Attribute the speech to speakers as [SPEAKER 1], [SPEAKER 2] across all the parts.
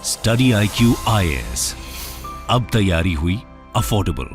[SPEAKER 1] Study IQ IAS, अब तैयारी हुई अफोर्डेबल।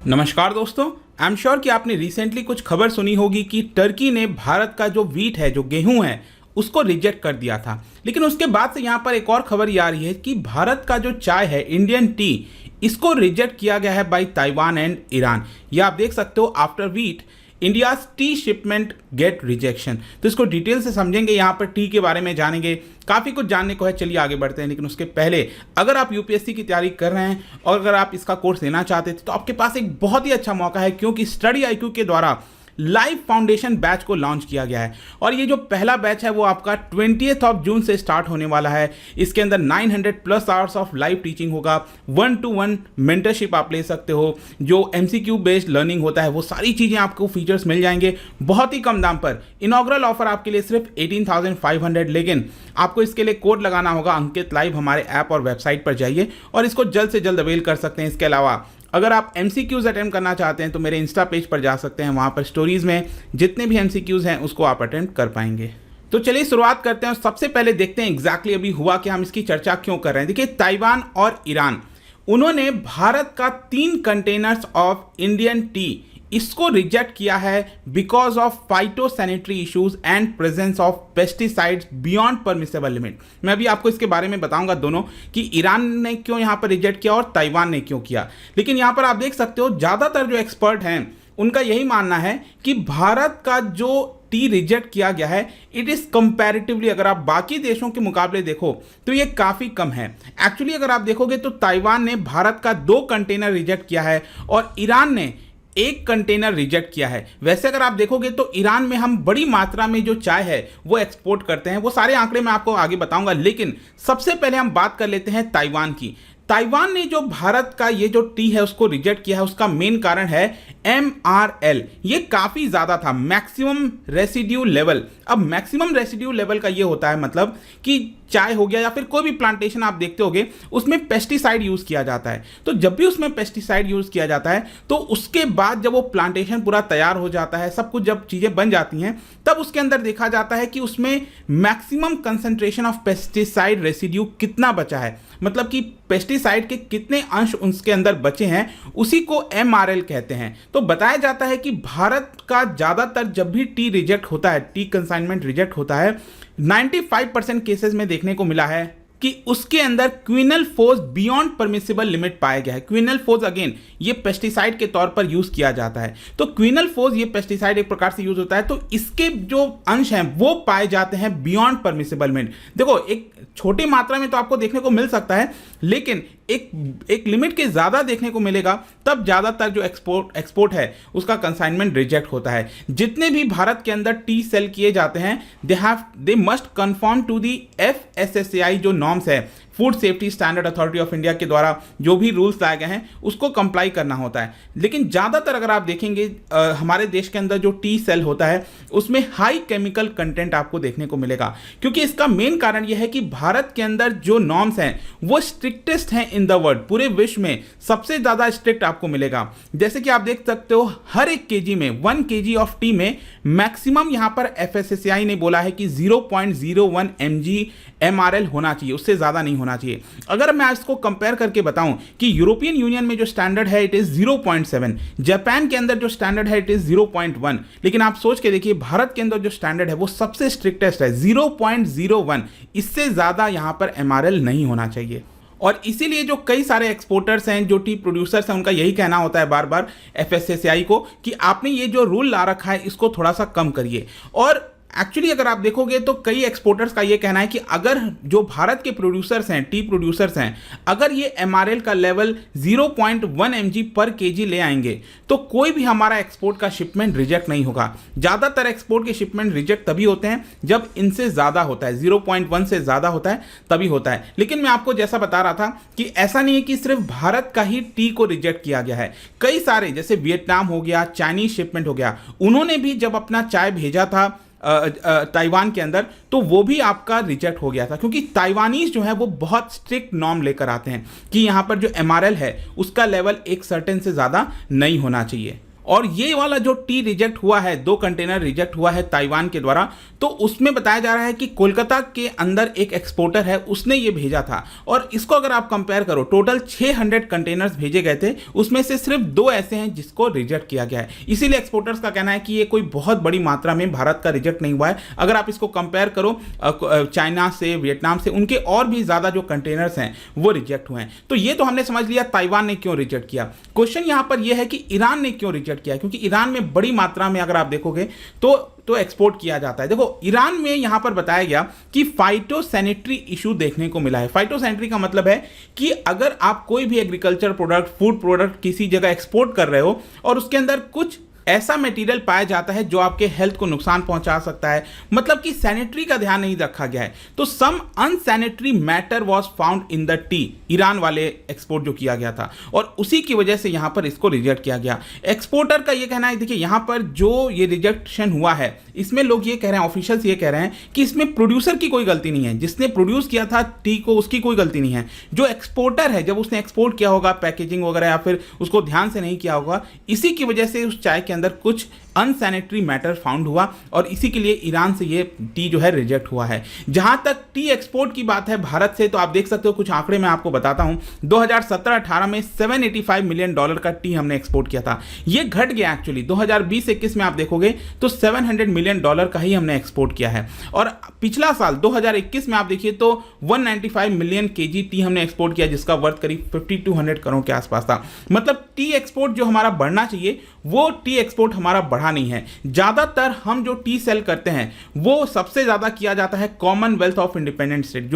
[SPEAKER 2] नमस्कार दोस्तों, आई एम श्योर कि आपने रिसेंटली कुछ खबर सुनी होगी कि टर्की ने भारत का जो वीट है, जो गेहूं है, उसको रिजेक्ट कर दिया था। लेकिन उसके बाद से यहाँ पर एक और खबर ये आ रही है कि भारत का जो चाय है, इंडियन टी, इसको रिजेक्ट किया गया है बाय ताइवान एंड ईरान। ये आप देख सकते हो, after wheat India's tea shipment get rejection. तो इसको डिटेल से समझेंगे, यहाँ पर टी के बारे में जानेंगे, काफ़ी कुछ जानने को है। चलिए आगे बढ़ते हैं। लेकिन उसके पहले अगर आप यूपीएससी की तैयारी कर रहे हैं और अगर आप इसका कोर्स लेना चाहते थे तो आपके पास एक बहुत ही अच्छा मौका है, क्योंकि स्टडी IQ के द्वारा लाइव फाउंडेशन बैच को लॉन्च किया गया है। और ये जो पहला बैच है वो आपका 20 जून से स्टार्ट होने वाला है। इसके अंदर 900+ आवर्स ऑफ लाइव टीचिंग होगा, 1-to-1 मेंटरशिप आप ले सकते हो, जो MCQ बेस्ड लर्निंग होता है, वो सारी चीज़ें आपको फीचर्स मिल जाएंगे बहुत ही कम दाम पर। इनॉग्रल ऑफर आपके लिए सिर्फ 18,500, लेकिन आपको इसके लिए कोड लगाना होगा अंकित लाइव। हमारे ऐप और वेबसाइट पर जाइए और इसको जल्द से जल्द अवेल कर सकते हैं। इसके अलावा अगर आप MCQs अटेम्प्ट करना चाहते हैं तो मेरे इंस्टा पेज पर जा सकते हैं, वहाँ पर स्टोरीज़ में जितने भी MCQs हैं उसको आप अटेम्प्ट कर पाएंगे। तो चलिए शुरुआत करते हैं और सबसे पहले देखते हैं एग्जैक्टली अभी हुआ कि हम इसकी चर्चा क्यों कर रहे हैं। देखिए, ताइवान और ईरान, उन्होंने भारत का 3 कंटेनर्स ऑफ इंडियन टी इसको रिजेक्ट किया है because of phytosanitary issues and presence of pesticides beyond permissible limit. मैं अभी आपको इसके बारे में बताऊंगा दोनों, कि ईरान ने क्यों यहाँ पर रिजेक्ट किया और ताइवान ने क्यों किया। लेकिन यहाँ पर आप देख सकते हो, ज़्यादातर जो एक्सपर्ट हैं उनका यही मानना है कि भारत का जो टी रिजेक्ट किया गया है, इट इज़ कंपैरेटिवली, अगर आप बाकी देशों के मुकाबले देखो तो ये काफ़ी कम है। एक्चुअली अगर आप देखोगे तो ताइवान ने भारत का 2 कंटेनर रिजेक्ट किया है और ईरान ने 1 कंटेनर रिजेक्ट किया है। वैसे अगर आप देखोगे तो ईरान में हम बड़ी मात्रा में जो चाय है वो एक्सपोर्ट करते हैं। वो सारे आंकड़े मैं आपको आगे बताऊंगा, लेकिन सबसे पहले हम बात कर लेते हैं ताइवान की। ताइवान ने जो भारत का ये जो टी है उसको रिजेक्ट किया है, उसका मेन कारण है MRL। ये काफ़ी ज़्यादा था, मैक्सिमम रेसिड्यू लेवल। अब मैक्सिमम रेसिड्यू लेवल का ये होता है मतलब कि चाय हो गया या फिर कोई भी प्लांटेशन आप देखते होगे, उसमें पेस्टिसाइड यूज़ किया जाता है। तो जब भी उसमें पेस्टिसाइड यूज़ किया जाता है तो उसके बाद जब वो प्लांटेशन पूरा तैयार हो जाता है, सब कुछ जब चीज़ें बन जाती हैं, तब उसके अंदर देखा जाता है कि उसमें maximum concentration of pesticide residue कितना बचा है, मतलब कि पेस्टिसाइड के कितने अंश उसके अंदर बचे हैं, उसी को MRL कहते हैं। तो बताया जाता है कि भारत का ज़्यादातर जब भी टी रिजेक्ट होता है, टी कंसाइनमेंट रिजेक्ट होता है, 95% केसेस में देखने को मिला है कि उसके अंदर क्विनल फोज बियॉन्ड परमिसिबल लिमिट पाया गया है। क्विनल फोज अगेन ये पेस्टिसाइड के तौर पर यूज किया जाता है। तो क्विनल फोज ये पेस्टिसाइड एक प्रकार से यूज होता है, तो इसके जो अंश हैं वो पाए जाते हैं बियॉन्ड परमिसिबल लिमिट। देखो, एक छोटी मात्रा में तो आपको देखने को मिल सकता है, लेकिन एक लिमिट के ज़्यादा देखने को मिलेगा, तब ज़्यादातर जो एक्सपोर्ट है उसका कंसाइनमेंट रिजेक्ट होता है। जितने भी भारत के अंदर टी सेल किए जाते हैं, they must confirm to the FSSAI जो नॉर्म्स है, food safety standard authority of India के द्वारा जो भी रूल्स लाए गए हैं उसको कंप्लाई करना होता है। लेकिन ज़्यादातर अगर आप देखेंगे हमारे देश के अंदर जो टी सेल होता है उसमें हाई केमिकल कंटेंट आपको देखने को मिलेगा, क्योंकि इसका मेन कारण यह है कि भारत के अंदर जो नॉर्म्स हैं वो स्ट्रिक्टेस्ट हैं इन द वर्ल्ड। पूरे विश्व में सबसे ज़्यादा स्ट्रिक्ट आपको मिलेगा। जैसे कि आप देख सकते हो, हर 1 kg में 1 kg ऑफ टी में मैक्सिमम यहाँ पर FSSAI ने बोला है कि 0.01 mg MRL होना चाहिए, उससे ज़्यादा नहीं होना चाहिए। अगर मैं इसको कंपेयर करके बताऊं कि यूरोपियन यूनियन में जो स्टैंडर्ड है इट इज 0.7, जापान के अंदर जो स्टैंडर्ड है इट इज 0.1, लेकिन आप सोच के देखिए भारत के अंदर जो स्टैंडर्ड है वो सबसे स्ट्रिक्टेस्ट है, 0.01। इससे ज़्यादा यहाँ पर MRL नहीं होना चाहिए। और इसीलिए जो कई सारे एक्सपोर्टर्स हैं, जो टी प्रोड्यूसर्स हैं, उनका यही कहना होता है बार बार FSSAI को कि आपने ये जो रूल ला रखा है इसको थोड़ा सा कम करिए। और एक्चुअली अगर आप देखोगे तो कई एक्सपोर्टर्स का ये कहना है कि अगर जो भारत के प्रोड्यूसर्स हैं, टी प्रोड्यूसर्स हैं, अगर ये MRL का लेवल 0.1 mg पर kg ले आएंगे तो कोई भी हमारा एक्सपोर्ट का शिपमेंट रिजेक्ट नहीं होगा। ज़्यादातर एक्सपोर्ट के शिपमेंट रिजेक्ट तभी होते हैं जब इनसे ज़्यादा होता है, 0.1 से ज़्यादा होता है तभी होता है। लेकिन मैं आपको जैसा बता रहा था कि ऐसा नहीं है कि सिर्फ भारत का ही टी को रिजेक्ट किया गया है। कई सारे, जैसे वियतनाम हो गया, चाइनीज शिपमेंट हो गया, उन्होंने भी जब अपना चाय भेजा था ताइवान के अंदर तो वो भी आपका रिजेक्ट हो गया था, क्योंकि ताइवानीज जो है वो बहुत स्ट्रिक्ट नॉर्म लेकर आते हैं कि यहाँ पर जो MRL है उसका लेवल एक सर्टेन से ज़्यादा नहीं होना चाहिए। और ये वाला जो टी रिजेक्ट हुआ है, 2 कंटेनर रिजेक्ट हुआ है ताइवान के द्वारा, तो उसमें बताया जा रहा है कि कोलकाता के अंदर एक एक्सपोर्टर है, उसने ये भेजा था। और इसको अगर आप कंपेयर करो, टोटल 600 कंटेनर्स भेजे गए थे, उसमें से सिर्फ 2 ऐसे हैं जिसको रिजेक्ट किया गया है। इसीलिए एक्सपोर्टर्स का कहना है कि ये कोई बहुत बड़ी मात्रा में भारत का रिजेक्ट नहीं हुआ है। अगर आप इसको कंपेयर करो चाइना से, वियतनाम से, उनके और भी ज़्यादा जो कंटेनर्स हैं वो रिजेक्ट हुए हैं। तो ये तो हमने समझ लिया ताइवान ने क्यों रिजेक्ट किया। क्वेश्चन यहाँ पर यह है कि ईरान ने क्यों रिजेक्ट किया, क्योंकि ईरान में बड़ी मात्रा में अगर आप देखोगे तो एक्सपोर्ट किया जाता है। देखो ईरान में यहां पर बताया गया कि फाइटोसैनिटरी इशू देखने को मिला है। फाइटोसैनिटरी का मतलब है कि अगर आप कोई भी एग्रीकल्चर प्रोडक्ट, फूड प्रोडक्ट किसी जगह एक्सपोर्ट कर रहे हो और उसके अंदर कुछ ऐसा मटेरियल पाया जाता है जो आपके हेल्थ को नुकसान पहुंचा सकता है, मतलब कि सैनिटरी का ध्यान नहीं रखा गया है, तो some unsanitary matter was found in the tea, Iran वाले एक्सपोर्ट जो किया गया था, और उसी की वजह से यहां पर इसको रिजेक्ट किया गया। एक्सपोर्टर का यह कहना है, देखिए यहां पर जो ये रिजेक्शन हुआ है इसमें लोग ये कह रहे हैं, ऑफिशियल्स ये कह रहे हैं कि इसमें प्रोड्यूसर की कोई गलती नहीं है, जिसने प्रोड्यूस किया था टी को उसकी कोई गलती नहीं है। जो एक्सपोर्टर है, जब उसने एक्सपोर्ट किया होगा पैकेजिंग वगैरह या फिर उसको ध्यान से नहीं किया होगा, इसी की वजह से उस चाय के अंदर कुछ अनसैनिटरी मैटर फाउंड हुआ और इसी के लिए ईरान से ये टी जो है रिजेक्ट हुआ है। जहां तक टी एक्सपोर्ट की बात है भारत से, तो आप देख सकते हो कुछ आंकड़े मैं आपको बताता हूं। 2017-18 में $785 मिलियन का टी हमने एक्सपोर्ट किया था। ये घट गया एक्चुअली, 2020-21 में आप देखोगे तो $700 मिलियन का ही हमने एक्सपोर्ट किया है। और पिछला साल 2021 में आप देखिए तो 195 मिलियन केजी टी हमने एक्सपोर्ट किया, जिसका वर्थ करीब 5200 करोड़ के आसपास था। मतलब टी एक्सपोर्ट जो हमारा बढ़ना चाहिए वो टी एक्सपोर्ट हमारा बढ़ा नहीं है। ज्यादातर हम जो टी सेल करते हैं वो सबसे ज्यादा किया जाता है कॉमनवेल्थ ऑफ इंडिपेंडेंट स्टेट,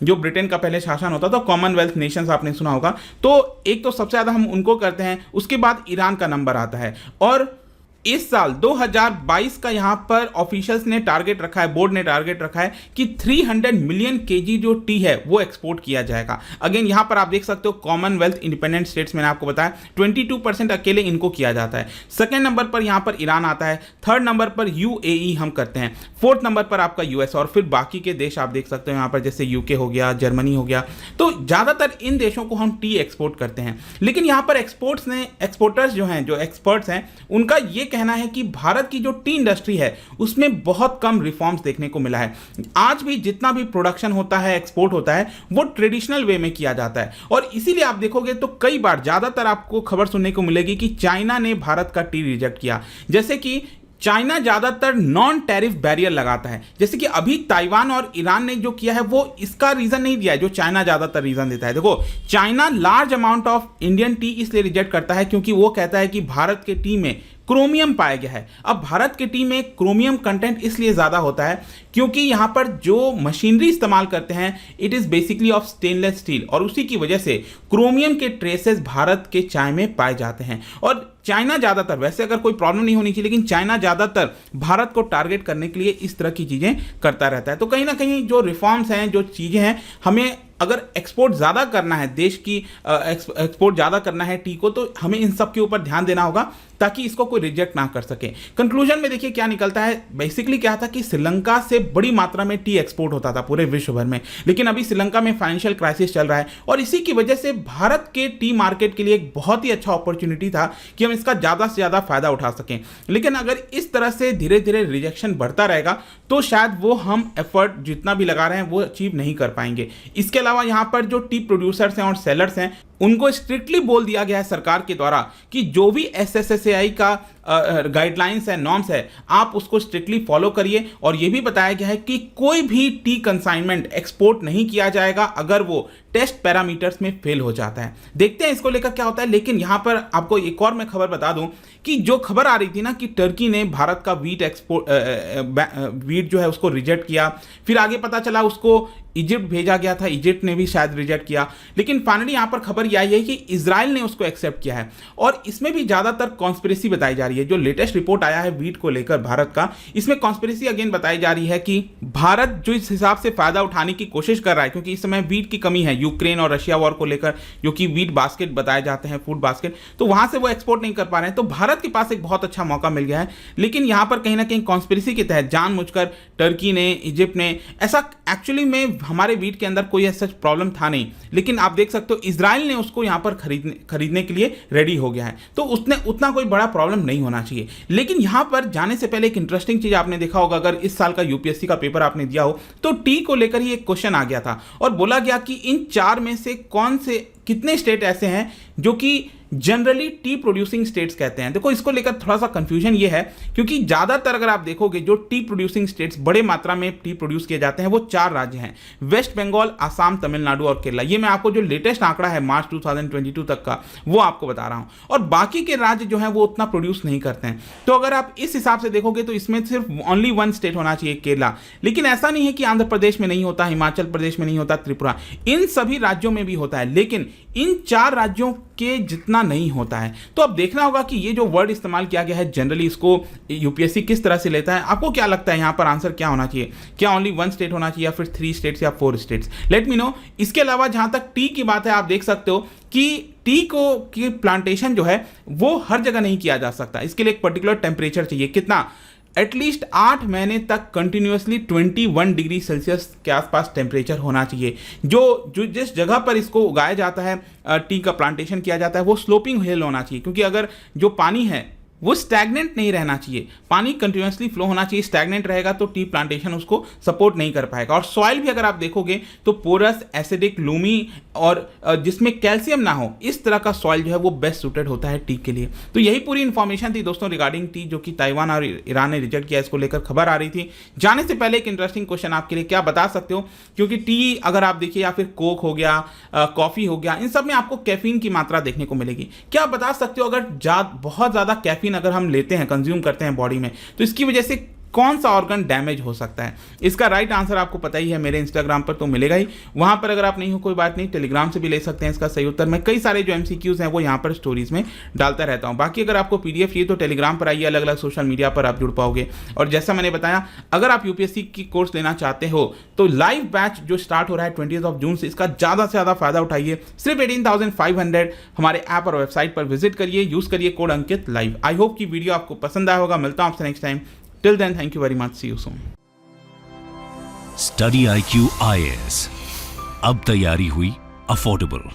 [SPEAKER 2] जो ब्रिटेन का पहले शासन होता था, कॉमनवेल्थ नेशंस आपने सुना होगा, तो एक तो सबसे ज्यादा हम उनको करते हैं, उसके बाद ईरान का नंबर आता है। और इस साल 2022 का यहां पर ऑफिशियल्स ने टारगेट रखा है, बोर्ड ने टारगेट रखा है कि 300 मिलियन केजी जो टी है वो एक्सपोर्ट किया जाएगा। अगेन यहां पर आप देख सकते हो कॉमनवेल्थ इंडिपेंडेंट स्टेट्स, मैंने आपको बताया 22% अकेले इनको किया जाता है। सेकेंड नंबर पर यहां पर ईरान आता है, थर्ड नंबर पर यूएई हम करते हैं, फोर्थ नंबर पर आपका यूएस, और फिर बाकी के देश आप देख सकते हो यहां पर जैसे यूके हो गया, जर्मनी हो गया। तो ज्यादातर इन देशों को हम टी एक्सपोर्ट करते हैं। लेकिन यहां पर एक्सपोर्टर्स जो हैं, जो एक्सपर्ट्स हैं, उनका ये कहना है कि भारत की जो टी इंडस्ट्री है उसमें बहुत कम रिफॉर्म्स देखने को मिला है। आज भी जितना भी प्रोडक्शन होता है, एक्सपोर्ट होता है, वो ट्रेडिशनल वे में किया जाता है। और इसीलिए आप देखोगे तो कई बार ज्यादातर आपको खबर सुनने को मिलेगी कि चाइना ने भारत का टी रिजेक्ट किया। जैसे कि चाइना ज्यादातर नॉन टैरिफ बैरियर लगाता है, जैसे कि अभी ताइवान और ईरान ने जो किया है वो इसका रीजन नहीं दिया है जो चाइना ज्यादातर रीजन देता है। देखो China large amount of Indian T इसलिए रिजेक्ट करता है क्योंकि वो कहता है कि भारत के टी में क्रोमियम पाया गया है। अब भारत के टी में क्रोमियम कंटेंट इसलिए ज़्यादा होता है क्योंकि यहाँ पर जो मशीनरी इस्तेमाल करते हैं it is basically of stainless steel, और उसी की वजह से क्रोमियम के ट्रेसेस भारत के चाय में पाए जाते हैं। और चाइना ज़्यादातर, वैसे अगर कोई प्रॉब्लम नहीं होनी चाहिए, लेकिन चाइना ज़्यादातर भारत को टारगेट करने के लिए इस तरह की चीज़ें करता रहता है। तो कहीं ना कहीं जो रिफॉर्म्स हैं, जो चीज़ें हैं, हमें अगर एक्सपोर्ट ज़्यादा करना है, देश की एक्सपोर्ट ज़्यादा करना है टी को, तो हमें इन सब के ऊपर ध्यान देना होगा ताकि इसको कोई रिजेक्ट ना कर सके। कंक्लूजन में देखिए क्या निकलता है। बेसिकली क्या था कि श्रीलंका से बड़ी मात्रा में टी एक्सपोर्ट होता था पूरे विश्व भर में, लेकिन अभी श्रीलंका में फाइनेंशियल क्राइसिस चल रहा है और इसी की वजह से भारत के टी मार्केट के लिए एक बहुत ही अच्छा अपॉर्चुनिटी था कि हम इसका ज़्यादा से ज़्यादा फायदा उठा सकें। लेकिन अगर इस तरह से धीरे धीरे रिजेक्शन बढ़ता रहेगा तो शायद वो हम एफर्ट जितना भी लगा रहे हैं वो अचीव नहीं कर पाएंगे। इसके अलावा यहाँ पर जो टी प्रोड्यूसर्स हैं और सेलर्स हैं उनको स्ट्रिक्टली बोल दिया गया है सरकार के द्वारा कि जो भी SSSAI का गाइडलाइंस है, नॉर्म्स है, आप उसको स्ट्रिक्टली फॉलो करिए। और ये भी बताया गया है कि कोई भी टी कंसाइनमेंट एक्सपोर्ट नहीं किया जाएगा अगर वो टेस्ट पैरामीटर्स में फेल हो जाता है। देखते हैं इसको लेकर क्या होता है। लेकिन यहाँ पर आपको एक और मैं खबर बता दूं कि जो खबर आ रही थी ना कि टर्की ने भारत का वीट जो है उसको रिजेक्ट किया, फिर आगे पता चला उसको इजिप्ट भेजा गया था, इजिप्ट ने भी शायद रिजेक्ट किया, लेकिन फाइनली यहाँ पर खबर यह आई है कि इजराइल ने उसको एक्सेप्ट किया है। और इसमें भी ज़्यादातर कॉन्स्पिरेसी बताई जा रही है। जो लेटेस्ट रिपोर्ट आया है वीट को लेकर भारत का, इसमें कॉन्स्पिरेसी अगेन बताई जा रही है कि भारत जो इस हिसाब से फायदा उठाने की कोशिश कर रहा है, क्योंकि इस समय वीट की कमी है यूक्रेन और रशिया वॉर को लेकर, जो कि वीट बास्केट बताए जाते हैं, फूड बास्केट, तो वहां से वो एक्सपोर्ट नहीं कर पा रहे हैं। तो भारत के पास एक बहुत अच्छा मौका मिल गया है। लेकिन यहाँ पर कहीं ना कहीं कॉन्स्पिरेसी के तहत जानबूझकर टर्की ने, इजिप्ट ने, ऐसा एक्चुअली में हमारे वीट के अंदर कोई ऐसा प्रॉब्लम था नहीं, लेकिन आप देख सकते हो इजराइल ने उसको यहाँ पर खरीदने के लिए रेडी हो गया है, तो उसने उतना कोई बड़ा प्रॉब्लम नहीं होना चाहिए। लेकिन यहाँ पर जाने से पहले एक इंटरेस्टिंग चीज आपने देखा होगा, अगर इस साल का यूपीएससी का पेपर आपने दिया हो तो टी को लेकर ही एक क्वेश्चन आ गया था और बोला गया कि इन 4 में से कितने स्टेट ऐसे हैं जो कि जनरली टी प्रोड्यूसिंग स्टेट्स कहते हैं। देखो, इसको लेकर थोड़ा सा कंफ्यूजन ये है क्योंकि ज़्यादातर अगर आप देखोगे जो टी प्रोड्यूसिंग स्टेट्स बड़े मात्रा में टी प्रोड्यूस किए जाते हैं वो 4 राज्य हैं, वेस्ट बंगाल, असम, तमिलनाडु और केरला। ये मैं आपको जो लेटेस्ट आंकड़ा है मार्च 2022 तक का वो आपको बता रहा हूँ, और बाकी के राज्य जो है वो उतना प्रोड्यूस नहीं करते हैं। तो अगर आप इस हिसाब से देखोगे तो इसमें सिर्फ ओनली 1 स्टेट होना चाहिए, केरला। लेकिन ऐसा नहीं है कि आंध्र प्रदेश में नहीं होता, हिमाचल प्रदेश में नहीं होता, त्रिपुरा, इन सभी राज्यों में भी होता है, लेकिन इन 4 राज्यों के जितना नहीं होता है। तो अब देखना होगा कि ये जो वर्ड इस्तेमाल किया गया है जनरली इसको यूपीएससी किस तरह से लेता है। आपको क्या लगता है यहाँ पर आंसर क्या होना चाहिए? क्या ओनली 1 स्टेट होना चाहिए या फिर 3 स्टेट्स या 4 स्टेट्स? Let me know. इसके अलावा जहाँ तक टी की बात है, आप देख सकते हो कि टी की प्लांटेशन जो है वो हर जगह नहीं किया जा सकता। इसके लिए एक पर्टिकुलर टेम्परेचर चाहिए। कितना? एटलीस्ट 8 महीने तक कंटिन्यूसली 21 डिग्री सेल्सियस के आसपास टेम्परेचर होना चाहिए। जो जिस जगह पर इसको उगाया जाता है, टी का प्लांटेशन किया जाता है, वो स्लोपिंग हिल होना चाहिए, क्योंकि अगर जो पानी है वो स्टैग्नेंट नहीं रहना चाहिए, पानी कंटिन्यूसली फ्लो होना चाहिए। स्टैग्नेंट रहेगा तो टी प्लांटेशन उसको सपोर्ट नहीं कर पाएगा। और सॉइल भी अगर आप देखोगे तो पोरस, एसिडिक, लूमी और जिसमें कैल्शियम ना हो, इस तरह का सॉइल जो है वो बेस्ट सूटेड होता है टी के लिए। तो यही पूरी इन्फॉर्मेशन थी दोस्तों रिगार्डिंग टी, जो कि ताइवान और ईरान ने रिजेक्ट किया, इसको लेकर खबर आ रही थी। जाने से पहले एक इंटरेस्टिंग क्वेश्चन आपके लिए, क्या बता सकते हो, क्योंकि टी अगर आप देखिए या फिर कोक हो गया, कॉफी हो गया, इन सब में आपको कैफीन की मात्रा देखने को मिलेगी। क्या आप बता सकते हो अगर बहुत ज़्यादा कैफीन अगर हम लेते हैं, कंज्यूम करते हैं बॉडी में, तो इसकी वजह से कौन सा ऑर्गन डैमेज हो सकता है? इसका राइट आंसर आपको पता ही है, मेरे इंस्टाग्राम पर तो मिलेगा ही। वहां पर अगर आप नहीं हो कोई बात नहीं, टेलीग्राम से भी ले सकते हैं इसका सही उत्तर। मैं कई सारे जो एमसीक्यूज हैं वो यहाँ पर स्टोरीज में डालता रहता हूँ। बाकी अगर आपको पीडीएफ चाहिए तो टेलीग्राम पर आइए, अलग अलग सोशल मीडिया पर आप जुड़ पाओगे। और जैसा मैंने बताया, अगर आप यूपीएससी की कोर्स लेना चाहते हो तो लाइव बैच जो स्टार्ट हो रहा है 20 जून से, इसका ज़्यादा से ज़्यादा फायदा उठाइए। सिर्फ 18,500 हमारे ऐप और वेबसाइट पर विजिट करिए, यूज करिए code Ankit live. I hope कि वीडियो आपको पसंद आया होगा। मिलता हूँ आपसे next time. Till then, thank you very much. See you soon.
[SPEAKER 1] Study IQ IAS अब तैयारी हुई अफोर्डेबल।